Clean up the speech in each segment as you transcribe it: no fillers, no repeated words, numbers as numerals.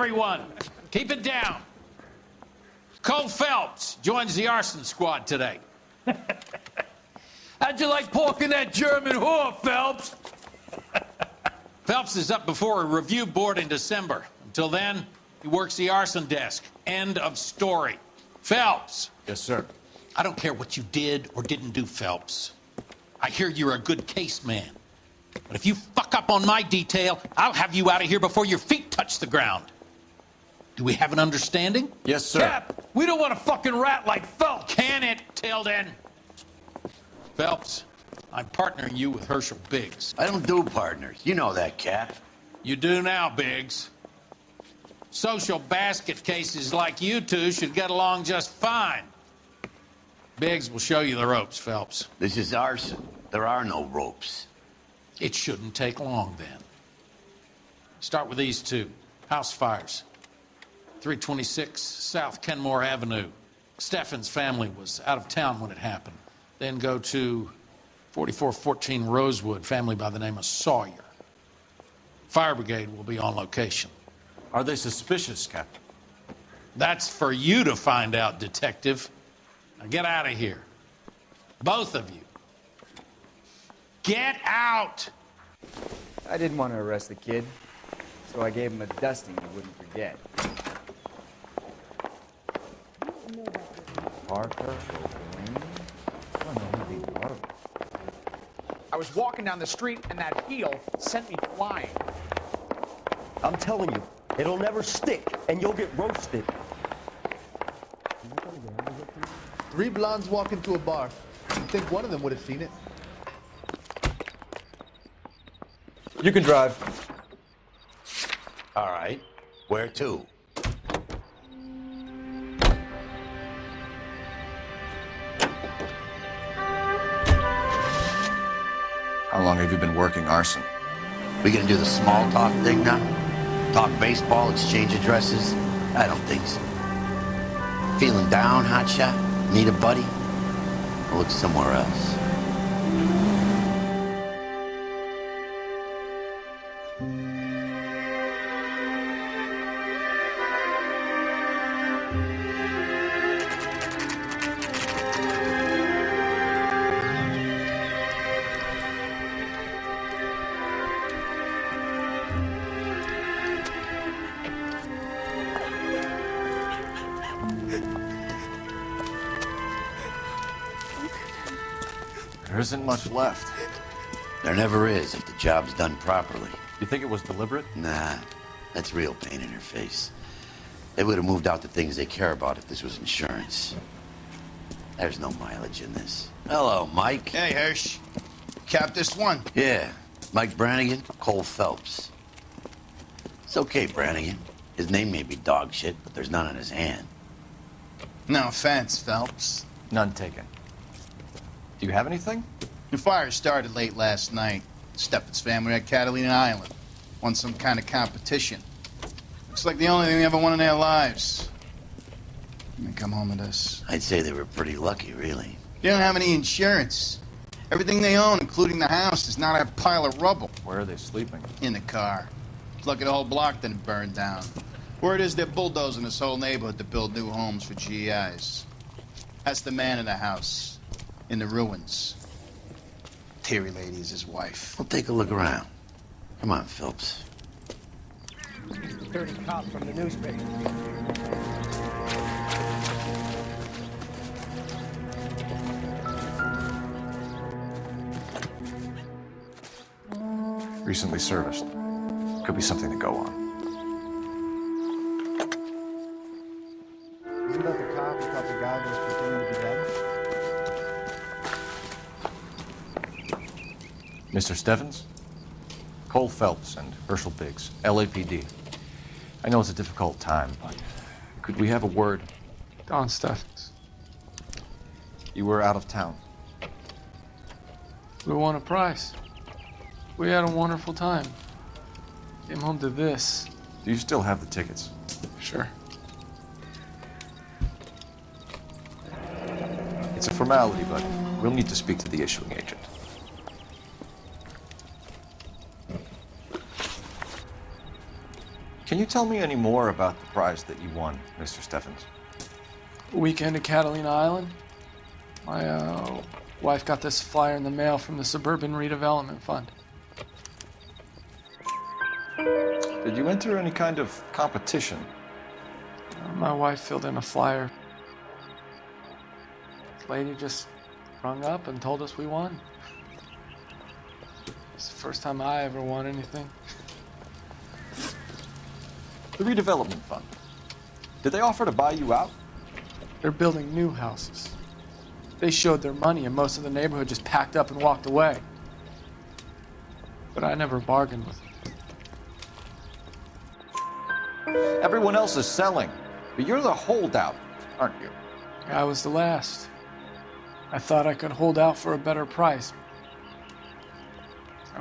everyone. Keep it down. Cole Phelps joins the arson squad today. How'd you like pork in that German whore, Phelps? Phelps is up before a review board in December. Until then, he works the arson desk. End of story. Phelps. Yes, sir. I don't care what you did or didn't do, Phelps. I hear you're a good case man. But if you fuck up on my detail, I'll have you out of here before your feet touch the ground. Do we have an understanding? Yes, sir. Cap, we don't want a fucking rat like Phelps. Can it, Tilden? Phelps, I'm partnering you with Herschel Biggs. I don't do partners. You know that, Cap. You do now, Biggs. Social basket cases like you two should get along just fine. Biggs will show you the ropes, Phelps. This is arson. There are no ropes. It shouldn't take long, then. Start with these two. House fires. 326 South Kenmore Avenue. Steffen's family was out of town when it happened. Then go to 4414 Rosewood, family by the name of Sawyer. Fire brigade will be on location. Are they suspicious, Captain? That's for you to find out, detective. Now get out of here. Both of you. Get out! I didn't want to arrest the kid, so I gave him a dusting he wouldn't forget. Parker, O'Brien? I don't know who these are. I was walking down the street and that heel sent me flying. I'm telling you, it'll never stick, and you'll get roasted. 3 blondes walk into a bar. You'd think one of them would have seen it. You can drive. All right. Where to? How long have you been working arson? We gonna do the small talk thing now? Talk baseball, exchange addresses? I don't think so. Feeling down, hotshot? Need a buddy? Or look somewhere else? There isn't much left. There never is if the job's done properly. You think it was deliberate? Nah, that's real pain in her face. They would have moved out the things they care about if this was insurance. There's no mileage in this. Hello, Mike. Hey, Hirsch. Cap this one. Yeah, Mike Brannigan, Cole Phelps. It's okay, Brannigan. His name may be dog shit, but there's none on his hand. No offense, Phelps. None taken. Do you have anything? The fire started late last night. Steffen's family at Catalina Island. Won some kind of competition. Looks like the only thing they ever won in their lives. And they come home with us. I'd say they were pretty lucky, really. They don't have any insurance. Everything they own, including the house, is not a pile of rubble. Where are they sleeping? In the car. It's lucky the whole block didn't burn down. Word is they're bulldozing this whole neighborhood to build new homes for GIs. That's the man in the house. In the ruins. Terry lady is his wife. We'll take a look around. Come on, Phelps. Dirty cop from the newspaper. Recently serviced. Could be something to go on. Isn't that the cop who thought the guy was pretending to be dead? Mr. Steffens? Cole Phelps and Herschel Biggs, LAPD. I know it's a difficult time, but could we have a word? Don Steffens. You were out of town. We won a prize. We had a wonderful time. Came home to this. Do you still have the tickets? Sure. It's a formality, but we'll need to speak to the issuing agent. Can you tell me any more about the prize that you won, Mr. Steffens? Weekend at Catalina Island. My wife got this flyer in the mail from the Suburban Redevelopment Fund. Did you enter any kind of competition? My wife filled in a flyer. This lady just rung up and told us we won. It's the first time I ever won anything. The redevelopment fund. Did they offer to buy you out? They're building new houses. They showed their money and most of the neighborhood just packed up and walked away. But I never bargained with them. Everyone else is selling, but you're the holdout, aren't you? I was the last. I thought I could hold out for a better price.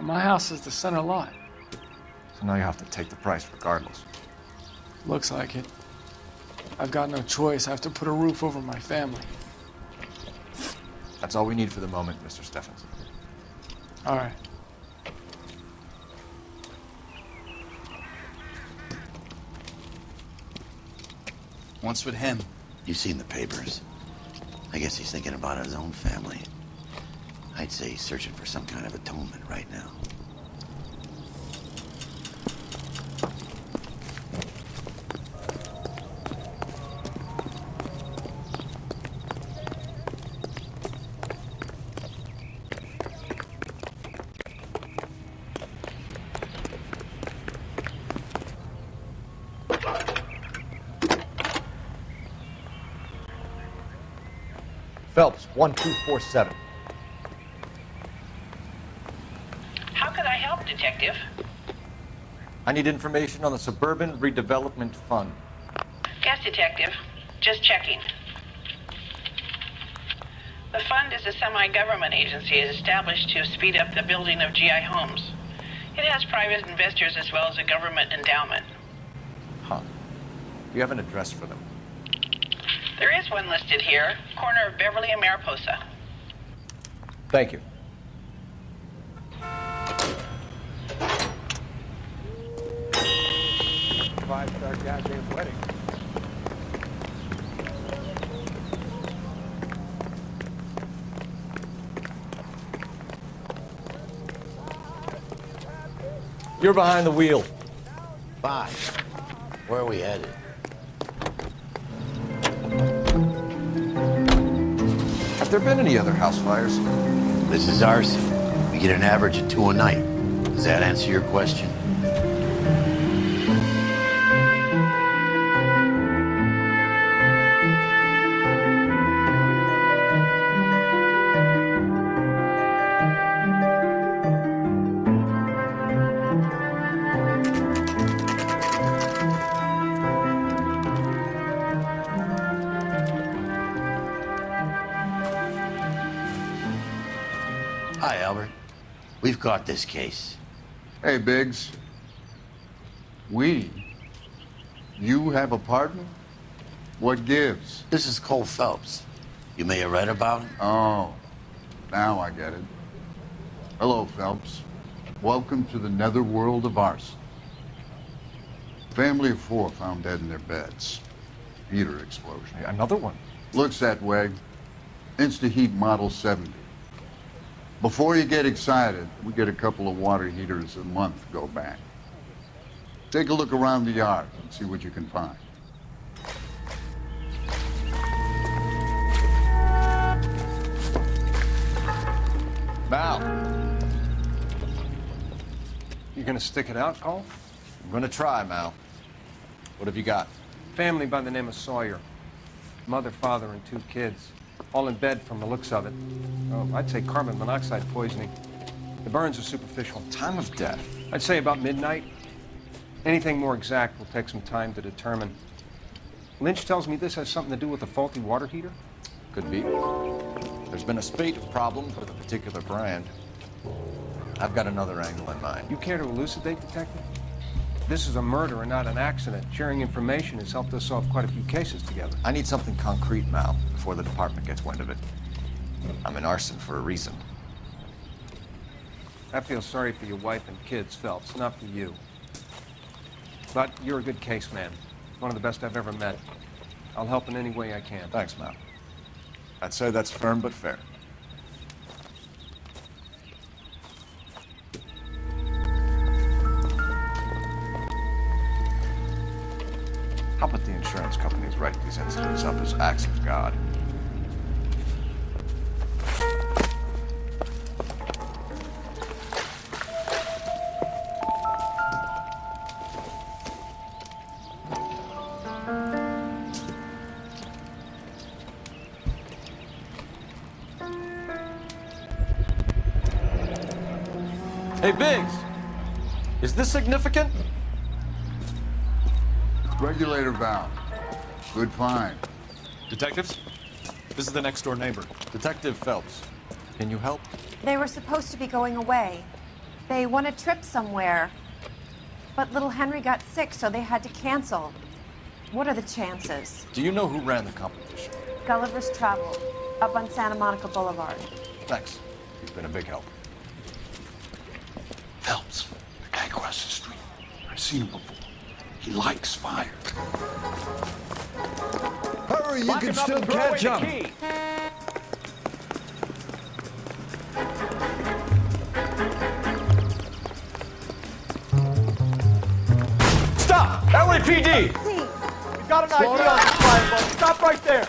My house is the center lot. So now you have to take the price regardless. Looks like it. I've got no choice. I have to put a roof over my family. That's all we need for the moment, Mr. Steffens. All right. What's with him? You've seen the papers. I guess he's thinking about his own family. I'd say he's searching for some kind of atonement right now. Phelps, 1247. How can I help, Detective? I need information on the Suburban Redevelopment Fund. Yes, Detective. Just checking. The fund is a semi-government agency established to speed up the building of GI homes. It has private investors as well as a government endowment. Huh. Do you have an address for them? There is one listed here, corner of Beverly and Mariposa. Thank you. Five-star goddamn wedding. You're behind the wheel. Bye. Where are we headed? Have there been any other house fires? This is arson. We get an average of 2 a night. Does that answer your question? Hi, Albert. We've caught this case. Hey, Biggs. You have a partner? What gives? This is Cole Phelps. You may have read about him. Oh, now I get it. Hello, Phelps. Welcome to the netherworld of arson. Family of 4 found dead in their beds. Heater explosion. Another one. Looks that way. Insta-Heat Model 70. Before you get excited, we get a couple of water heaters a month go back. Take a look around the yard and see what you can find. Mal, You gonna stick it out, Cole? I'm gonna try, Mal. What have you got? Family by the name of Sawyer. Mother, father, and 2 kids. All in bed from the looks of it. Oh, I'd say carbon monoxide poisoning. The burns are superficial. Time of death? I'd say about midnight. Anything more exact will take some time to determine. Lynch tells me this has something to do with a faulty water heater. Could be. There's been a spate of problems with a particular brand. I've got another angle in mind. You care to elucidate, Detective? This is a murder and not an accident. Sharing information has helped us solve quite a few cases together. I need something concrete, Mal, before the department gets wind of it. I'm in arson for a reason. I feel sorry for your wife and kids, Phelps, not for you. But you're a good case man. One of the best I've ever met. I'll help in any way I can. Thanks, Mal. I'd say that's firm but fair. How about the insurance companies write these incidents up as acts of God? Hey, Biggs! Is this significant? Regulator valve. Good find. Detectives? This is the next door neighbor. Detective Phelps. Can you help? They were supposed to be going away. They won a trip somewhere. But little Henry got sick, so they had to cancel. What are the chances? Do you know who ran the competition? Gulliver's Travel, up on Santa Monica Boulevard. Thanks. You've been a big help. Phelps, the guy across the street. I've seen him before. He likes fire. Hurry, you Lock can him up still and throw away catch the him. key. Stop! LAPD! We got an ID on this fireball. Stop right there.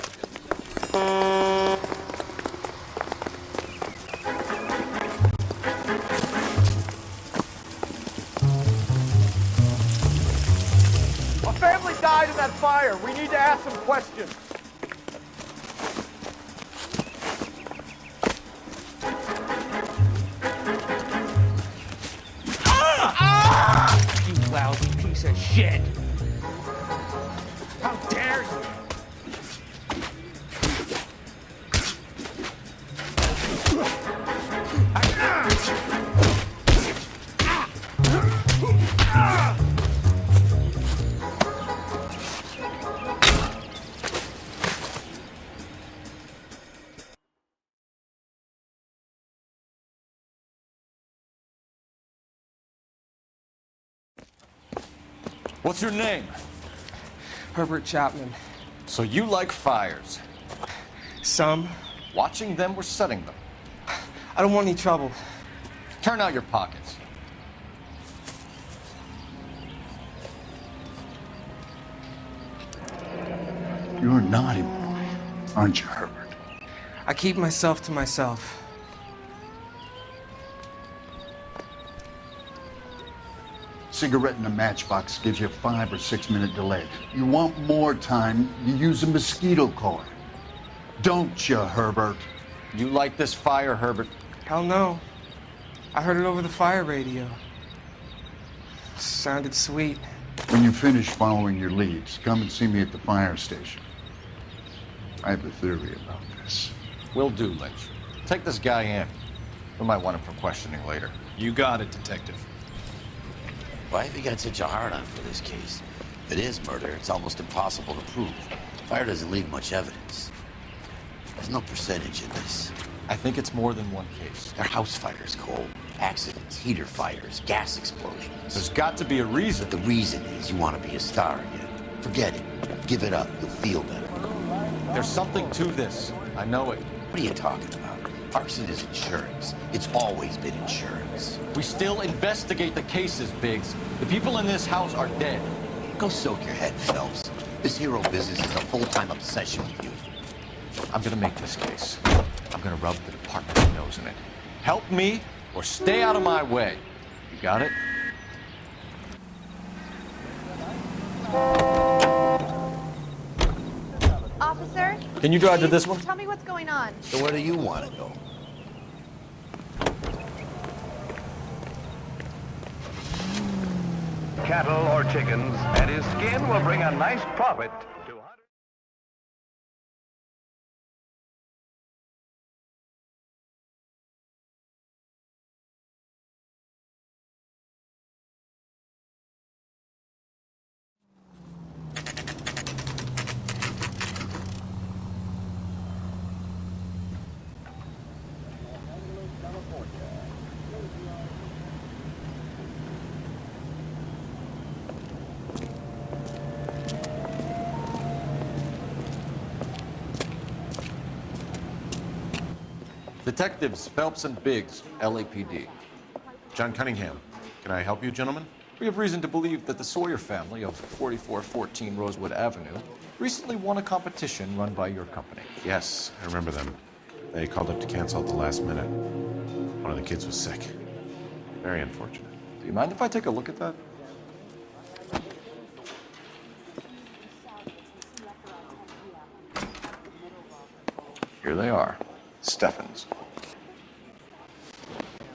A family died in that fire. We need to ask some questions. You lousy piece of shit. How dare you? What's your name? Herbert Chapman. So you like fires. Some. Watching them or setting them? I don't want any trouble. Turn out your pockets. You're a naughty boy, aren't you, Herbert? I keep myself to myself. Cigarette in a matchbox gives you a 5 or 6 minute delay. You want more time, you use a mosquito coil. Don't you, Herbert? You like this fire, Herbert? Hell no. I heard it over the fire radio. Sounded sweet. When you finish following your leads, come and see me at the fire station. I have a theory about this. Will do, Lynch. Take this guy in. We might want him for questioning later. You got it, Detective. Why have you got such a hard-on for this case? If it is murder, it's almost impossible to prove. Fire doesn't leave much evidence. There's no percentage in this. I think it's more than one case. They're house fires, Cole. Accidents, heater fires, gas explosions. There's got to be a reason. The reason is you want to be a star again. Forget it. Give it up. You'll feel better. There's something to this. I know it. What are you talking about? Arson is insurance. It's always been insurance. We still investigate the cases, Biggs. The people in this house are dead. Go soak your head, Phelps. This hero business is a full-time obsession with you. I'm gonna make this case. I'm gonna rub the department's nose in it. Help me or stay out of my way. You got it? Officer? Can you drive to please this one? Tell me what's going on. So where do you want to go? Cattle or chickens, and his skin will bring a nice profit to hunters. Detectives Phelps and Biggs, LAPD. John Cunningham. Can I help you, gentlemen? We have reason to believe that the Sawyer family of 4414 Rosewood Avenue recently won a competition run by your company. Yes, I remember them. They called up to cancel at the last minute. One of the kids was sick. Very unfortunate. Do you mind if I take a look at that? Here they are. Steffens.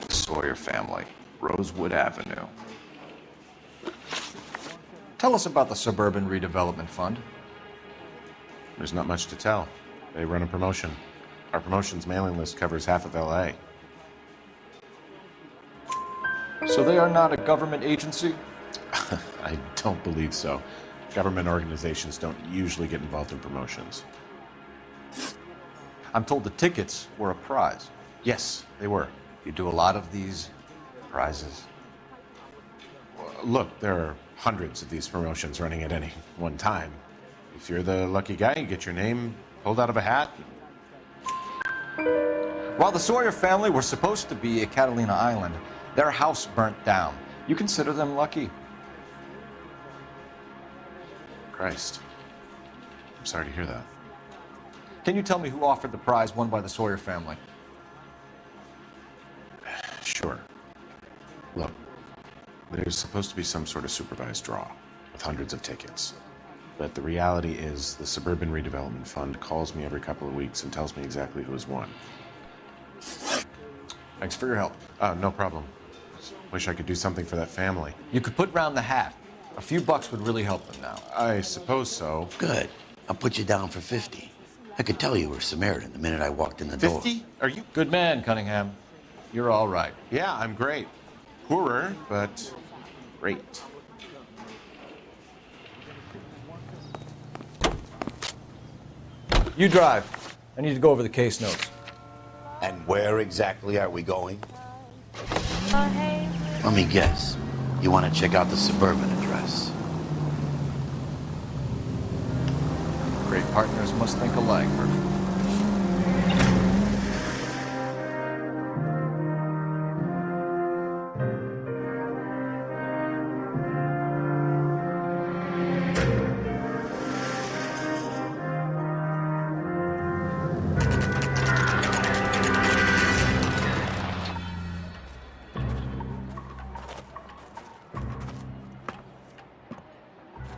The Sawyer family, Rosewood Avenue. Tell us about the Suburban Redevelopment Fund. There's not much to tell. They run a promotion. Our promotion's mailing list covers half of LA. So they are not a government agency? I don't believe so. Government organizations don't usually get involved in promotions. I'm told the tickets were a prize. Yes, they were. You do a lot of these prizes. Look, there are hundreds of these promotions running at any one time. If you're the lucky guy, you get your name pulled out of a hat. While the Sawyer family were supposed to be at Catalina Island, their house burnt down. You consider them lucky? Christ. I'm sorry to hear that. Can you tell me who offered the prize won by the Sawyer family? Sure. Look, there's supposed to be some sort of supervised draw with hundreds of tickets. But the reality is the Suburban Redevelopment Fund calls me every couple of weeks and tells me exactly who has won. Thanks for your help. No problem. Just wish I could do something for that family. You could put round the hat. A few bucks would really help them now. I suppose so. Good. I'll put you down for 50. I could tell you were Samaritan the minute I walked in the door. 50? Are you? Good man, Cunningham. You're all right. Yeah, I'm great. Poorer, but great. You drive. I need to go over the case notes. And where exactly are we going? Let me guess. You want to check out the Suburban address? Great partners must think alike, Murphy.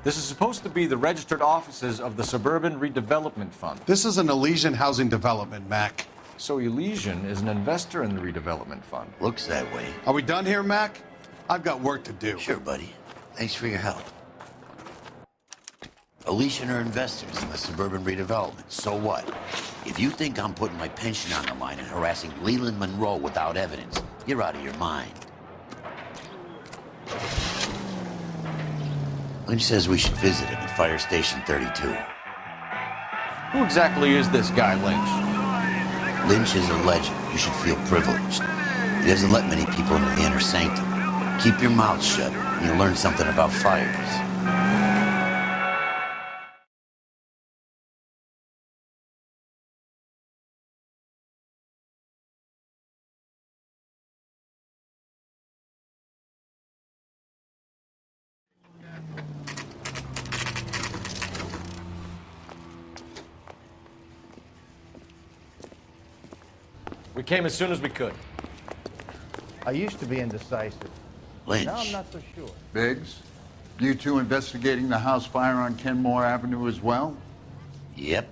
This is supposed to be the registered offices of the Suburban Redevelopment Fund. This is an Elysian housing development, Mac. So Elysian is an investor in the redevelopment fund. Looks that way. Are we done here, Mac? I've got work to do. Sure, buddy. Thanks for your help. Elysian are investors in the Suburban Redevelopment. So what? If you think I'm putting my pension on the line and harassing Leland Monroe without evidence, you're out of your mind. Lynch says we should visit him at Fire Station 32. Who exactly is this guy, Lynch? Lynch is a legend. You should feel privileged. He doesn't let many people into the inner sanctum. Keep your mouth shut, and you'll learn something about fires. We came as soon as we could. I used to be indecisive. Lynch. Now I'm not so sure. Biggs, you two investigating the house fire on Kenmore Avenue as well? Yep.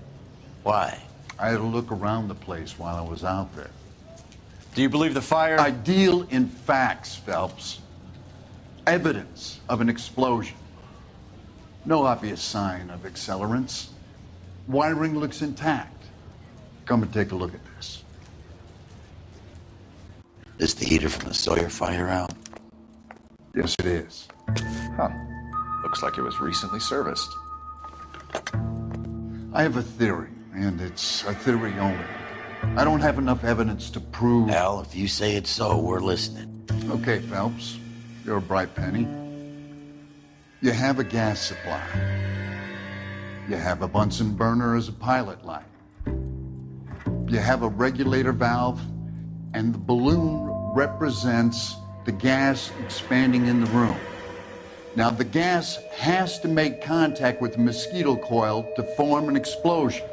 Why? I had a look around the place while I was out there. Do you believe the fire? I deal in facts, Phelps. Evidence of an explosion. No obvious sign of accelerants. Wiring looks intact. Come and take a look at this. Is the heater from the Sawyer fire out? Yes, it is. Huh. Looks like it was recently serviced. I have a theory, and it's a theory only. I don't have enough evidence to prove... Al, if you say it's so, we're listening. Okay, Phelps. You're a bright penny. You have a gas supply. You have a Bunsen burner as a pilot light. you have a regulator valve, and the balloon represents the gas expanding in the room. Now, the gas has to make contact with the mosquito coil to form an explosion.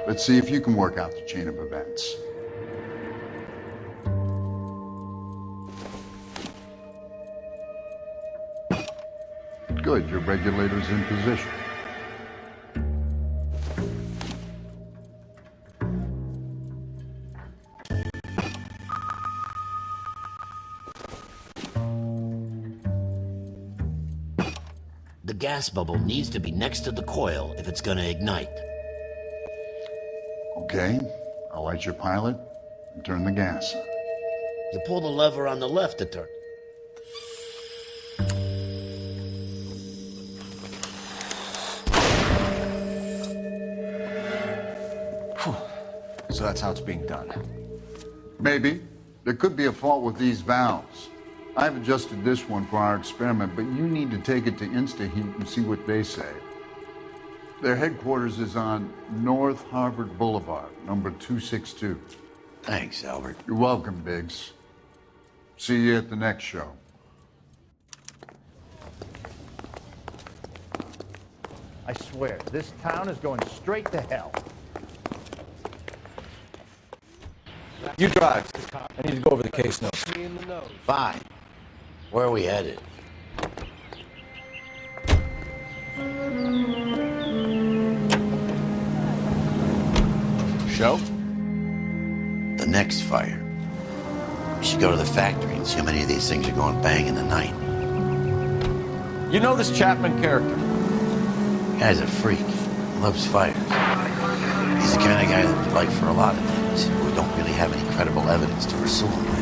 Let's see if you can work out the chain of events. Good, your regulator's in position. The gas bubble needs to be next to the coil if it's gonna ignite. Okay, I'll light your pilot and turn the gas on. You pull the lever on the left to turn. So that's how it's being done. Maybe. There could be a fault with these valves. I've adjusted this one for our experiment, but you need to take it to InstaHeat and see what they say. Their headquarters is on North Harvard Boulevard, number 262. Thanks, Albert. You're welcome, Biggs. See you at the next show. I swear, this town is going straight to hell. You drive. I need to go over the case notes. Fine. Where are we headed? Show? The next fire. We should go to the factory and see how many of these things are going bang in the night. You know this Chapman character? Guy's a freak. Loves fires. He's the kind of guy that we'd like for a lot of things, but we don't really have any credible evidence to pursue him with.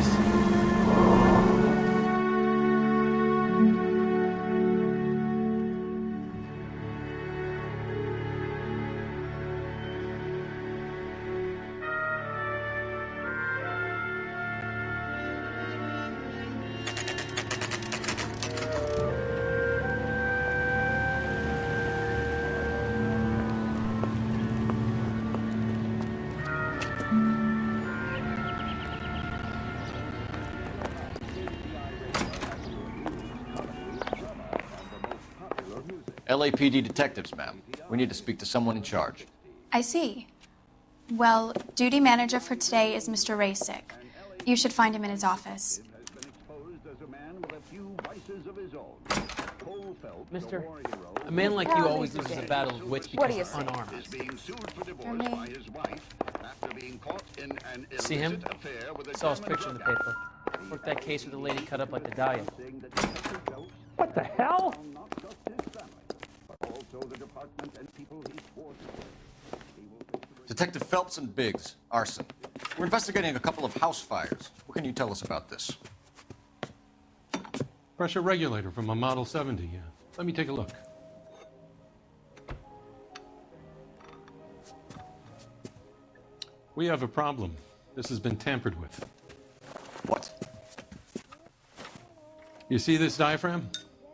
LAPD detectives, ma'am. We need to speak to someone in charge. I see. Well, duty manager for today is Mr. Rasick. You should find him in his office. Mister, a man like you always loses a battle of wits because he's unarmed. See him? Saw his picture in the paper. Worked that case with a lady cut up like the Dahlia. What the hell? Detective Phelps and Biggs, arson. We're investigating a couple of house fires. What can you tell us about this? Pressure regulator from a Model 70, yeah. Let me take a look. We have a problem. This has been tampered with. What? You see this diaphragm?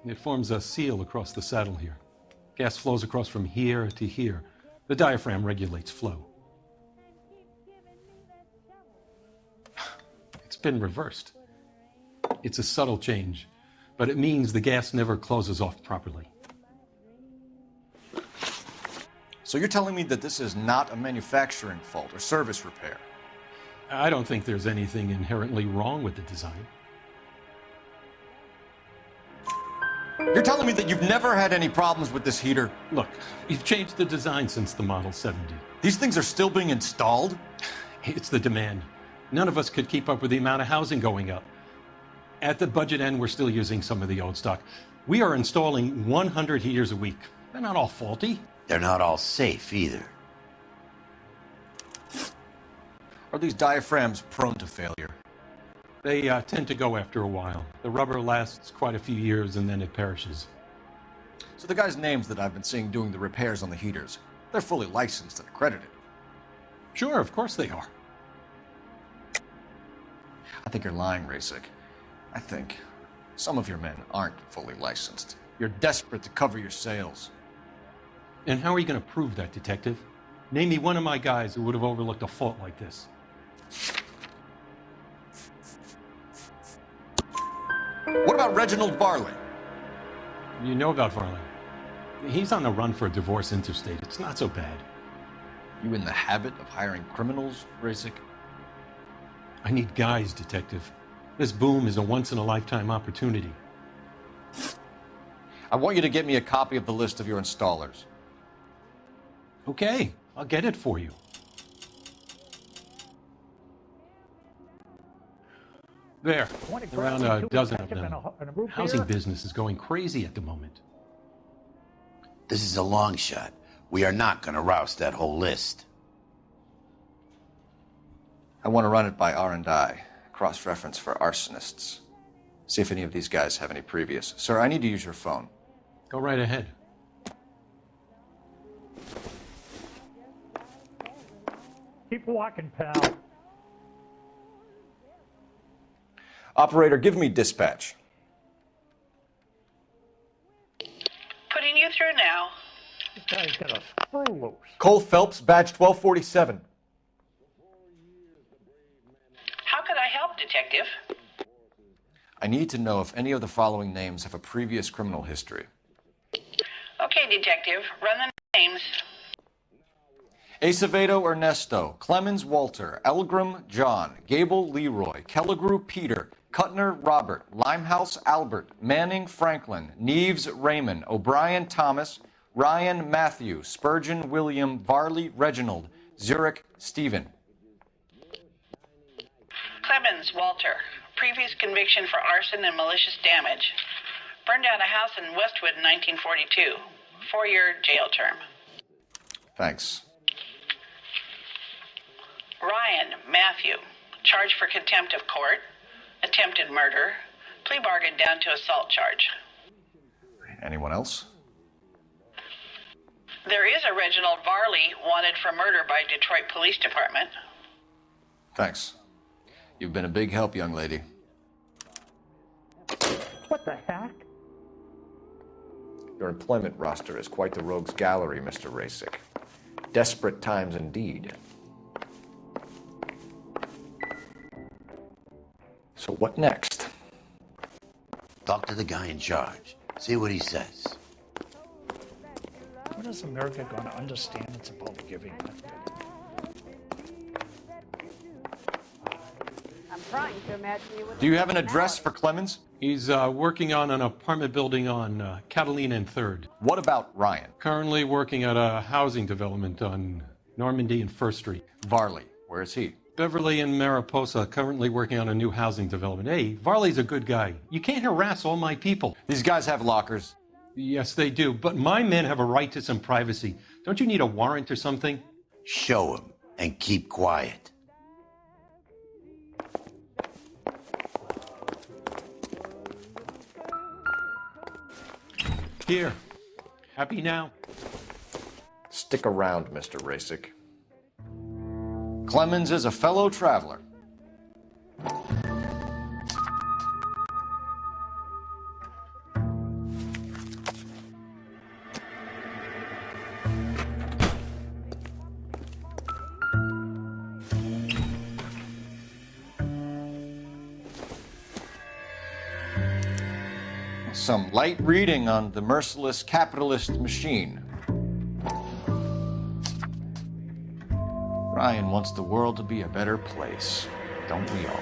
It forms a seal across the saddle here. Gas flows across from here to here. The diaphragm regulates flow. It's been reversed. It's a subtle change, but it means the gas never closes off properly. So you're telling me that this is not a manufacturing fault or service repair? I don't think there's anything inherently wrong with the design. You're telling me that you've never had any problems with this heater? Look, we've changed the design since the Model 70. These things are still being installed? It's the demand. None of us could keep up with the amount of housing going up. At the budget end, we're still using some of the old stock. We are installing 100 heaters a week. They're not all faulty. They're not all safe either. Are these diaphragms prone to failure? They tend to go after a while. The rubber lasts quite a few years and then it perishes. So the guys' names that I've been seeing doing the repairs on the heaters, they're fully licensed and accredited. Sure, of course they are. I think you're lying, Rasick. I think some of your men aren't fully licensed. You're desperate to cover your sales. And how are you going to prove that, Detective? Name me one of my guys who would have overlooked a fault like this. What about Reginald Varley? You know about Varley. He's on the run for a divorce interstate. It's not so bad. You in the habit of hiring criminals, Rasick? I need guys, Detective. This boom is a once-in-a-lifetime opportunity. I want you to get me a copy of the list of your installers. Okay, I'll get it for you. There, around a dozen of them. Housing business is going crazy at the moment. This is a long shot. We are not going to roust that whole list. I want to run it by R&I, cross-reference for arsonists. See if any of these guys have any previous. Sir, I need to use your phone. Go right ahead. Keep walking, pal. Operator, give me dispatch. Putting you through now. This guy's got a screw loose. Cole Phelps, badge 1247. How could I help, Detective? I need to know if any of the following names have a previous criminal history. Okay, Detective. Run the names. Acevedo Ernesto, Clemens Walter, Elgram John, Gable Leroy, Kelligrew Peter, Cutner Robert, Limehouse Albert, Manning Franklin, Neves Raymond, O'Brien Thomas, Ryan Matthew, Spurgeon William, Varley Reginald, Zurich Stephen. Clemens Walter. Previous conviction for arson and malicious damage. Burned down a house in Westwood in 1942. 4-year jail term. Thanks. Ryan Matthew. Charged for contempt of court. Attempted murder. Plea bargain down to assault charge. Anyone else? There is a Reginald Varley wanted for murder by Detroit Police Department. Thanks. You've been a big help, young lady. What the heck? Your employment roster is quite the rogues gallery, Mr. Rasick. Desperate times indeed. So what next? Talk to the guy in charge. See what he says. When is America going to understand it's about giving? I'm trying to imagine you with. Do you have an address for Clemens? He's working on an apartment building on Catalina and 3rd. What about Ryan? Currently working at a housing development on Normandy and 1st Street. Varley, where is he? Beverly and Mariposa, currently working on a new housing development. Hey, Varley's a good guy. You can't harass all my people. These guys have lockers. Yes, they do, but my men have a right to some privacy. Don't you need a warrant or something? Show him and keep quiet. Here. Happy now? Stick around, Mr. Rasick. Clemens is a fellow traveler. Some light reading on the merciless capitalist machine. Ryan wants the world to be a better place, don't we all?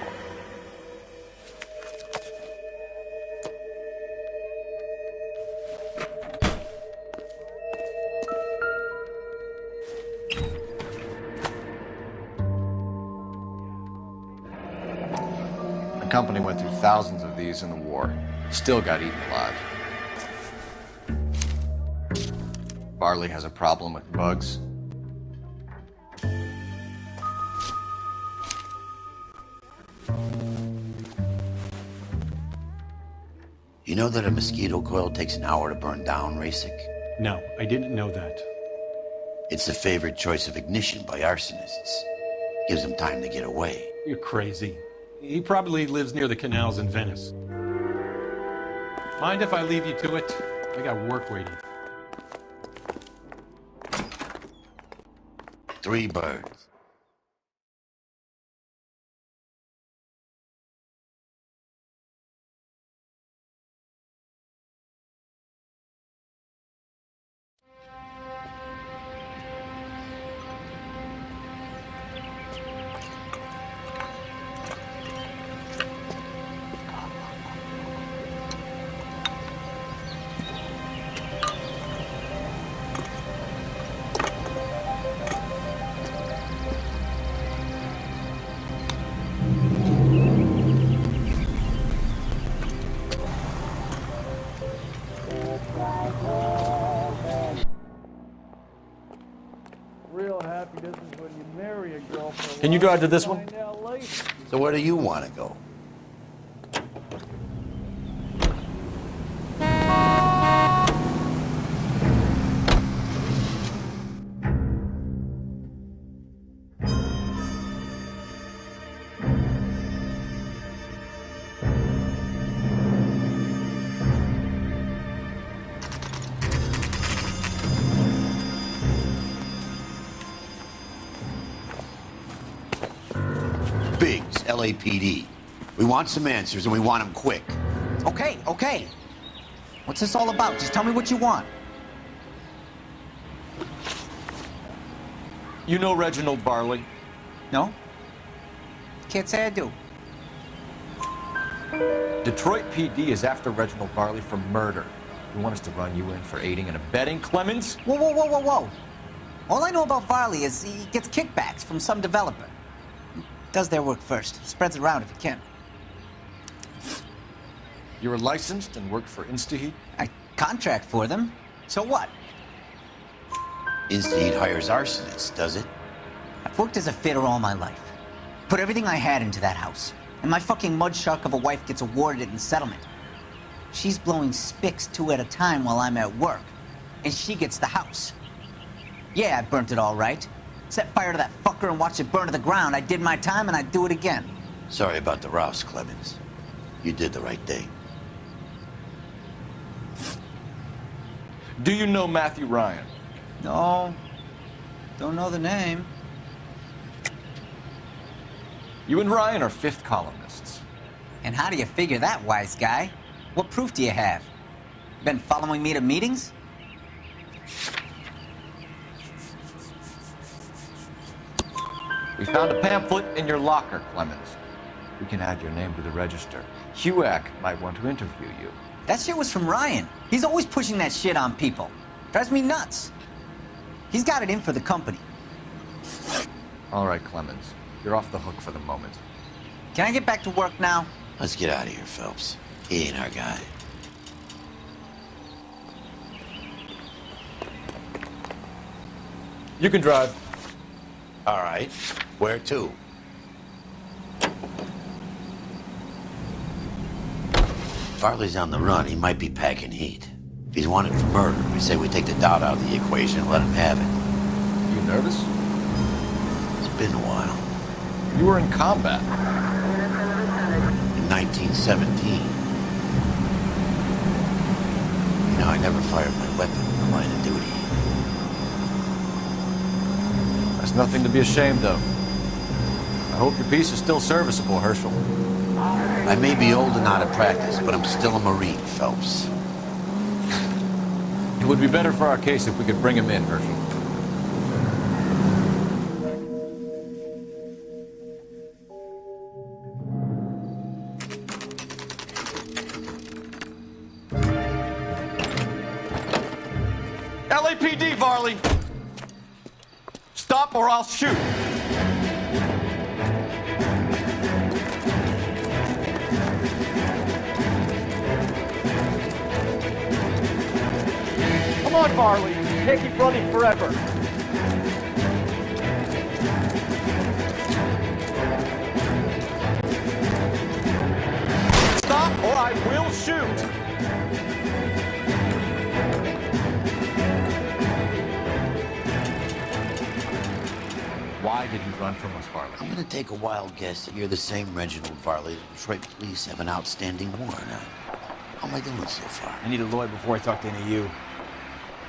The company went through thousands of these in the war. Still got eaten alive. Varley has a problem with bugs. You know that a mosquito coil takes an hour to burn down, Rasick? No, I didn't know that. It's the favorite choice of ignition by arsonists. Gives them time to get away. You're crazy. He probably lives near the canals in Venice. Mind if I leave you to it? I got work waiting. 3 birds. Real happiness is when you marry a girl for a Can you drive to this one? So where do you want to go? Biggs, LAPD. We want some answers, and we want them quick. Okay, okay. What's this all about? Just tell me what you want. You know Reginald Varley? No? Can't say I do. Detroit PD is after Reginald Varley for murder. You want us to run you in for aiding and abetting, Clemens? Whoa, whoa, whoa, whoa, whoa. All I know about Varley is he gets kickbacks from some developer. Does their work first. Spreads it around if he can. You were licensed and worked for InstaHeat? I contract for them. So what? InstaHeat hires arsonists, does it? I've worked as a fitter all my life. Put everything I had into that house. And my fucking mud shark of a wife gets awarded it in settlement. She's blowing spics 2 at a time while I'm at work. And she gets the house. Yeah, I burnt it all right. Set fire to that fucker and watch it burn to the ground. I did my time and I'd do it again. Sorry about the rouse, Clemens. You did the right thing. Do you know Matthew Ryan? No. Don't know the name. You and Ryan are fifth columnists. And how do you figure that, wise guy? What proof do you have? Been following me to meetings? We found a pamphlet in your locker, Clemens. We can add your name to the register. HUAC might want to interview you. That shit was from Ryan. He's always pushing that shit on people. Drives me nuts. He's got it in for the company. All right, Clemens. You're off the hook for the moment. Can I get back to work now? Let's get out of here, Phelps. He ain't our guy. You can drive. All right. Where to? Farley's on the run. He might be packing heat. If he's wanted for murder, we say we take the doubt out of the equation and let him have it. You nervous? It's been a while. You were in combat. In 1917. You know, I never fired my weapon in the line of duty. That's nothing to be ashamed of. I hope your piece is still serviceable, Herschel. I may be old and out of practice, but I'm still a Marine, Phelps. It would be better for our case if we could bring him in, Herschel. LAPD, Varley! Stop or I'll shoot! Come on, Varley. You can't keep running forever. Stop or I will shoot! Why did you run from us, Varley? I'm gonna take a wild guess that you're the same Reginald Varley the Detroit police have an outstanding warrant on. How am I doing so far? I need a lawyer before I talk to any of you.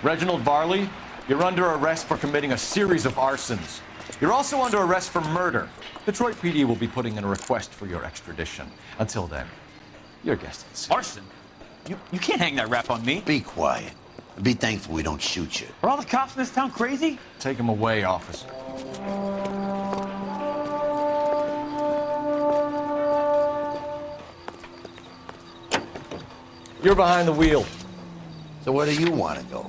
Reginald Varley, You're under arrest for committing a series of arsons. You're also under arrest for murder. Detroit PD will be putting in a request for your extradition. Until then, your guest is arson. You can't hang that rap on me. Be quiet. Be thankful we don't shoot you. Are all the cops in this town crazy? Take him away, officer. You're behind the wheel. So where do you want to go?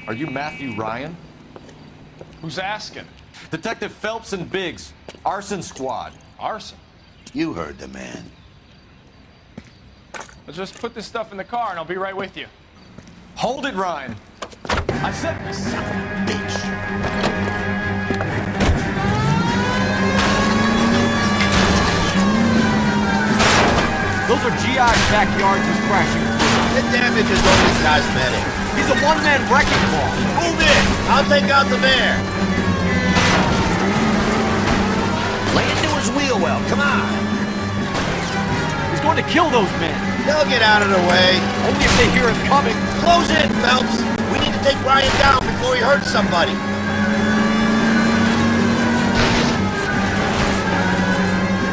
Are you Matthew Ryan? Who's asking? Detective Phelps and Biggs, arson squad. Arson? You heard the man. Let's just put this stuff in the car and I'll be right with you. Hold it, Ryan. I said this. Son of a bitch. Those are GI's backyards he's crashing through. The damage is only cosmetic. He's a one-man wrecking ball. Move in. I'll take out the mayor. Lay into his wheel well. Come on. He's going to kill those men. They'll get out of the way. Only if they hear him coming. Close in, Phelps. We need to take Ryan down before he hurts somebody.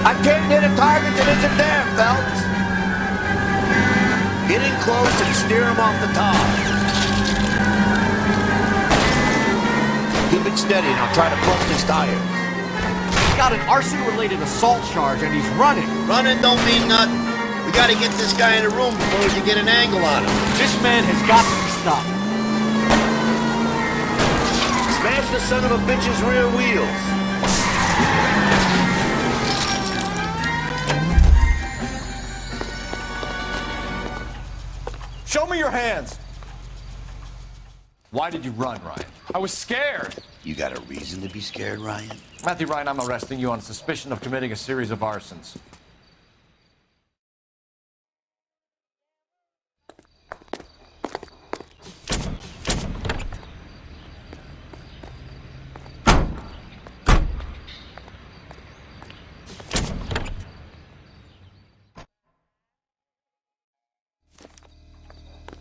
I can't hit a target that isn't there, Phelps. Get in close and steer him off the top. Keep it steady and I'll try to bust his tires. He's got an arson-related assault charge and he's running. Running don't mean nothing. We gotta get this guy in the room before we can get an angle on him. This man has got to be stopped. Smash the son of a bitch's rear wheels. Show me your hands. Why did you run, Ryan? I was scared. You got a reason to be scared, Ryan? Matthew Ryan, I'm arresting you on suspicion of committing a series of arsons.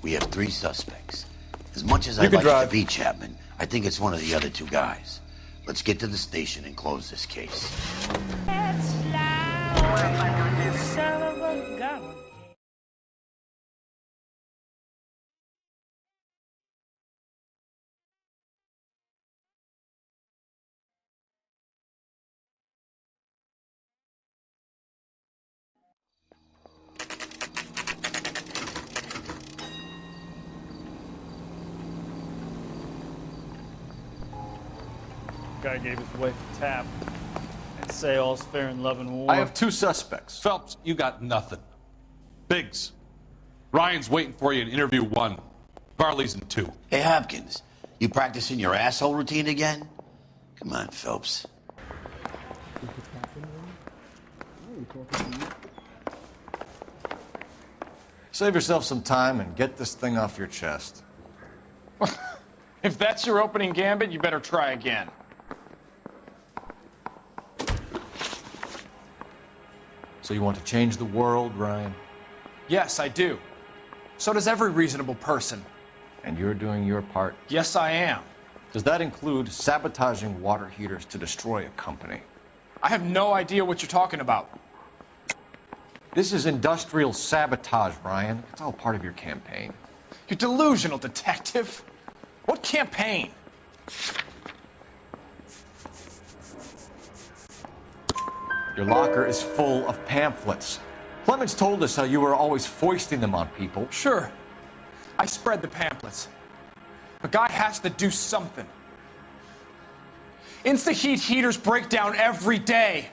We have 3 suspects. As much as I'd like it to be Chapman, I think it's one of the other 2 guys. Let's get to the station and close this case. Guy gave us away for tap and say all's fair in love and war. I have 2 suspects. Phelps, you got nothing. Biggs, Ryan's waiting for you in interview 1. Varley's in 2. Hey, Hopkins, you practicing your asshole routine again? Come on, Phelps. Save yourself some time and get this thing off your chest. If that's your opening gambit, you better try again. So you want to change the world, Ryan? Yes, I do. So does every reasonable person. And you're doing your part? Yes, I am. Does that include sabotaging water heaters to destroy a company? I have no idea what you're talking about. This is industrial sabotage, Ryan. It's all part of your campaign. You're delusional, detective. What campaign? Your locker is full of pamphlets. Clemens told us how you were always foisting them on people. Sure. I spread the pamphlets. A guy has to do something. Insta-heat heaters break down every day.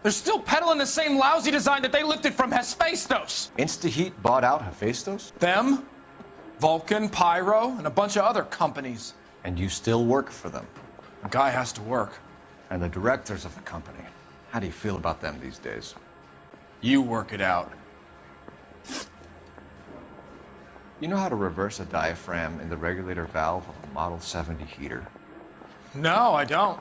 They're still peddling the same lousy design that they lifted from Hephaestus. Insta-heat bought out Hephaestus? Them, Vulcan, Pyro, and a bunch of other companies. And you still work for them? A guy has to work. And the directors of the company? How do you feel about them these days? You work it out. You know how to reverse a diaphragm in the regulator valve of a Model 70 heater? No, I don't.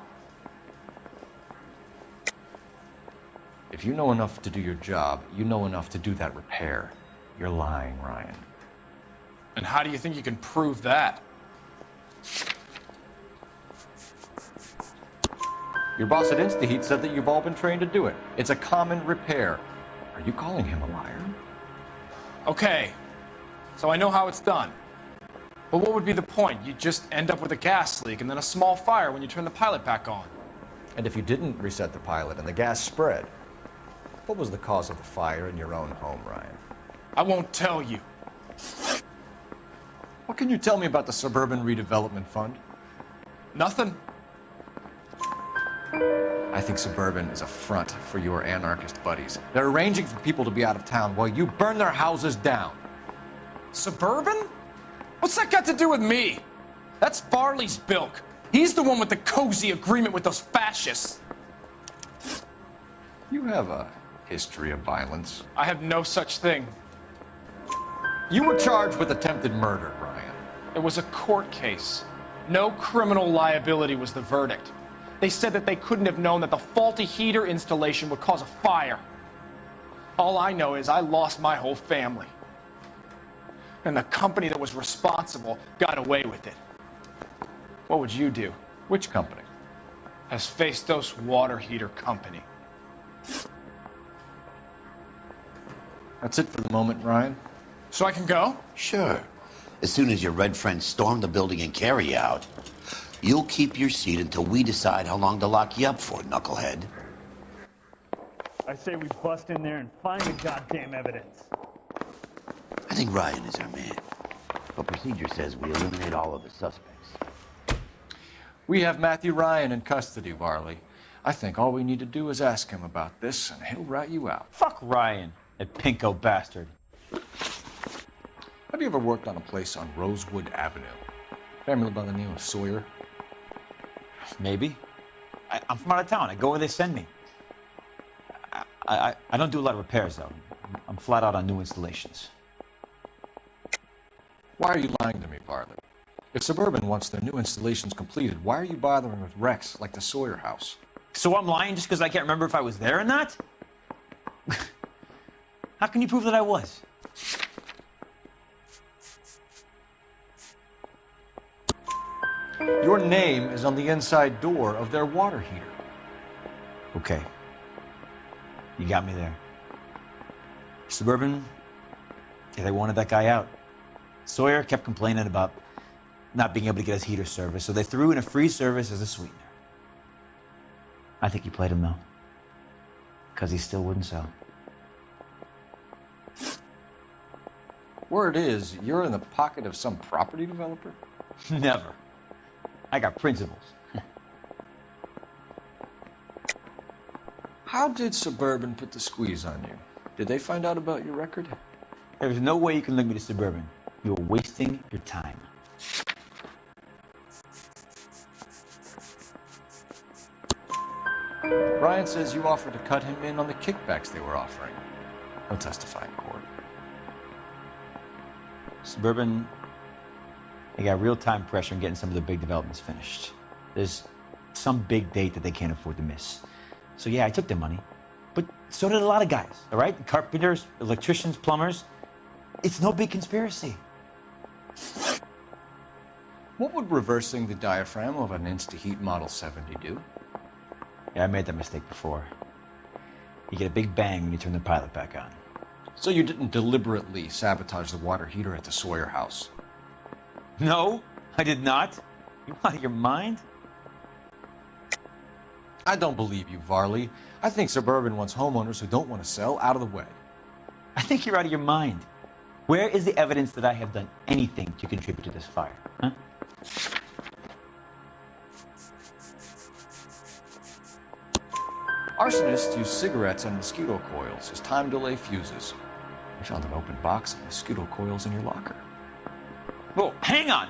If you know enough to do your job, you know enough to do that repair. You're lying, Ryan. And how do you think you can prove that? Your boss at InstaHeat said that you've all been trained to do it. It's a common repair. Are you calling him a liar? Okay, so I know how it's done. But what would be the point? You just end up with a gas leak and then a small fire when you turn the pilot back on. And if you didn't reset the pilot and the gas spread, what was the cause of the fire in your own home, Ryan? I won't tell you. What can you tell me about the Suburban Redevelopment Fund? Nothing. I think Suburban is a front for your anarchist buddies. They're arranging for people to be out of town while you burn their houses down. Suburban? What's that got to do with me? That's Farley's bilk. He's the one with the cozy agreement with those fascists. You have a history of violence. I have no such thing. You were charged with attempted murder, Ryan. It was a court case. No criminal liability was the verdict. They said that they couldn't have known that the faulty heater installation would cause a fire. All I know is I lost my whole family. And the company that was responsible got away with it. What would you do? Which company? Hephaestus Water Heater Company. That's it for the moment, Ryan. So I can go? Sure. As soon as your red friends storm the building and carry you out, you'll keep your seat until we decide how long to lock you up for, knucklehead. I say we bust in there and find the goddamn evidence. I think Ryan is our man. But procedure says we eliminate all of the suspects. We have Matthew Ryan in custody, Varley. I think all we need to do is ask him about this, and he'll rat you out. Fuck Ryan, that pinko bastard. Have you ever worked on a place on Rosewood Avenue? Family by the name of Sawyer? Maybe. I'm from out of town. I go where they send me. I don't do a lot of repairs, though. I'm flat out on new installations. Why are you lying to me, Varley? If Suburban wants their new installations completed, why are you bothering with wrecks like the Sawyer house? So I'm lying just because I can't remember if I was there or not? How can you prove that I was? Your name is on the inside door of their water heater. Okay. You got me there. Suburban, yeah, they wanted that guy out. Sawyer kept complaining about not being able to get his heater service, so they threw in a free service as a sweetener. I think he played him, though. Because he still wouldn't sell. Word is, you're in the pocket of some property developer? Never. I got principles. How did Suburban put the squeeze on you? Did they find out about your record? There's no way you can link me to Suburban. You're wasting your time. Ryan says you offered to cut him in on the kickbacks they were offering. He'll testify in court. Suburban, they got real-time pressure on getting some of the big developments finished. There's some big date that they can't afford to miss. So yeah, I took their money, but so did a lot of guys, all right? Carpenters, electricians, plumbers. It's no big conspiracy. What would reversing the diaphragm of an InstaHeat Model 70 do? Yeah, I made that mistake before. You get a big bang when you turn the pilot back on. So you didn't deliberately sabotage the water heater at the Sawyer house? No, I did not. You out of your mind? I don't believe you, Varley. I think Suburban wants homeowners who don't want to sell out of the way. I think you're out of your mind. Where is the evidence that I have done anything to contribute to this fire? Huh? Arsonists use cigarettes and mosquito coils as time delay fuses. We found an open box of mosquito coils in your locker. Whoa, hang on!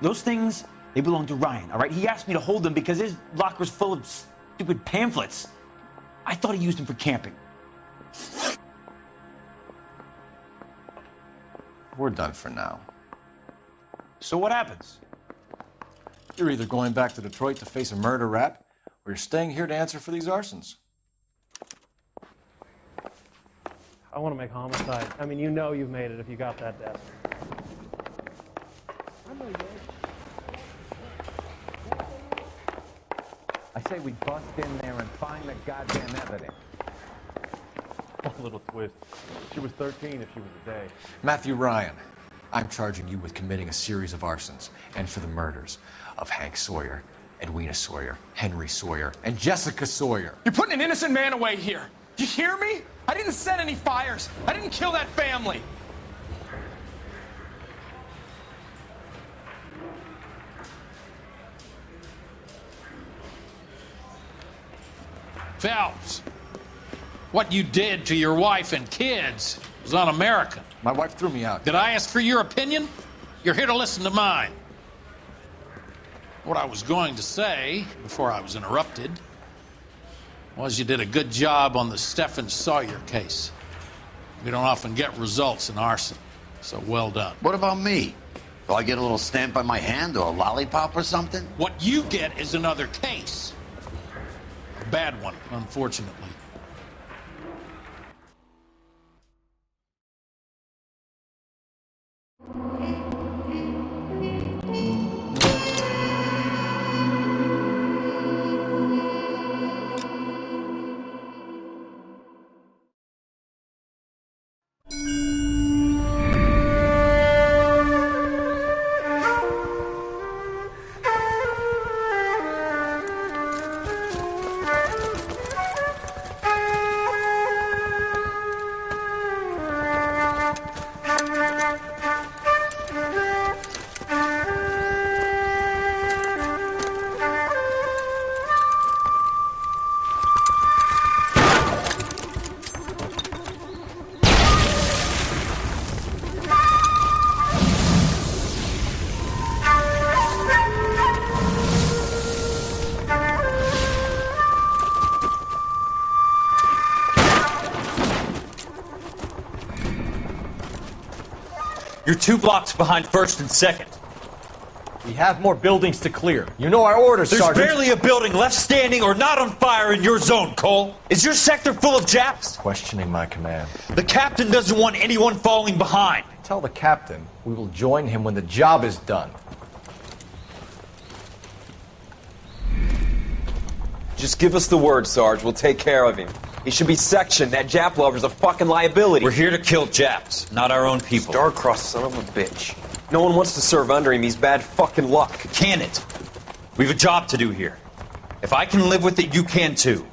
Those things, they belong to Ryan, all right? He asked me to hold them because his locker's full of stupid pamphlets. I thought he used them for camping. We're done for now. So what happens? You're either going back to Detroit to face a murder rap, or you're staying here to answer for these arsons. I want to make homicide. I mean, you know you've made it if you got that desk. I say we bust in there and find the goddamn evidence. A little twist. She was 13 if she was a day. Matthew Ryan, I'm charging you with committing a series of arsons and for the murders of Hank Sawyer, Edwina Sawyer, Henry Sawyer, and Jessica Sawyer. You're putting an innocent man away here. You hear me? I didn't set any fires. I didn't kill that family. Phelps, what you did to your wife and kids was un-American. My wife threw me out. Did I ask for your opinion? You're here to listen to mine. What I was going to say, before I was interrupted, was you did a good job on the Stephen Sawyer case. We don't often get results in arson, so well done. What about me? Do I get a little stamp on my hand or a lollipop or something? What you get is another case. A bad one, unfortunately. You're 2 blocks behind 1st and 2nd. We have more buildings to clear. You know our orders, There's Sergeant. barely a building left standing or not on fire in your zone, Cole. Is your sector full of Japs? Questioning my command. The captain doesn't want anyone falling behind. Tell the captain we will join him when the job is done. Just give us the word, Sarge. We'll take care of him. He should be sectioned. That Jap lover's a fucking liability. We're here to kill Japs, not our own people. Star-crossed son of a bitch. No one wants to serve under him. He's bad fucking luck. Can it? We've a job to do here. If I can live with it, you can too.